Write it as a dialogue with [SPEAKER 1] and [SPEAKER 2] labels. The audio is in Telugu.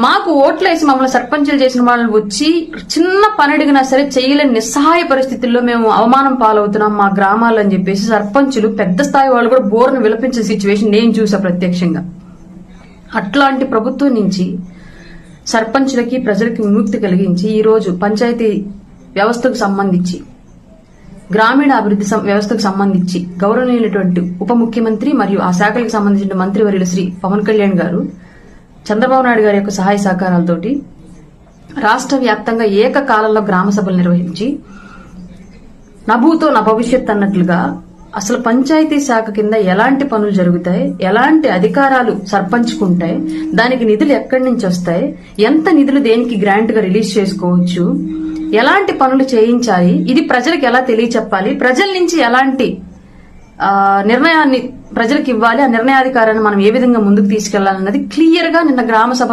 [SPEAKER 1] మాకు ఓట్లేసి మమ్మల్ని సర్పంచులు చేసిన వాళ్ళు వచ్చి చిన్న పని అడిగినా సరే చేయలేని నిస్సహాయ పరిస్థితుల్లో మేము అవమానం పాలవుతున్నాం మా గ్రామాల్లో అని చెప్పేసి సర్పంచులు పెద్ద స్థాయి వాళ్ళు కూడా బోర్ను విలపించే సిచ్యువేషన్ నేను చూసా ప్రత్యక్షంగా. అట్లాంటి ప్రభుత్వం నుంచి సర్పంచులకి ప్రజలకి విముక్తి కలిగించి ఈ రోజు పంచాయతీ వ్యవస్థకు సంబంధించి గ్రామీణ అభివృద్ధి వ్యవస్థకు సంబంధించి గౌరవనీయులైనటువంటి ఉప ముఖ్యమంత్రి మరియు ఆ శాఖలకు సంబంధించిన మంత్రివర్యులు శ్రీ పవన్ కళ్యాణ్ గారు చంద్రబాబు నాయుడు గారి యొక్క సహాయ సహకారాలతోటి రాష్ట్ర వ్యాప్తంగా ఏకకాలంలో గ్రామ సభలు నిర్వహించి నభూతో నా భవిష్యత్ అన్నట్లుగా అసలు పంచాయతీ శాఖ కింద ఎలాంటి పనులు జరుగుతాయి, ఎలాంటి అధికారాలు సర్పంచుకుంటాయి, దానికి నిధులు ఎక్కడి నుంచి వస్తాయి, ఎంత నిధులు దేనికి గ్రాంట్ గా రిలీజ్ చేసుకోవచ్చు, ఎలాంటి పనులు చేయించాలి, ఇది ప్రజలకు ఎలా తెలియచెప్పాలి, ప్రజల నుంచి ఎలాంటి నిర్ణయాన్ని ప్రజలకు ఇవ్వాలి, ఆ నిర్ణయాధికారాన్ని మనం ఏ విధంగా ముందుకు తీసుకెళ్లాలన్నది క్లియర్ గా నిన్న గ్రామ సభ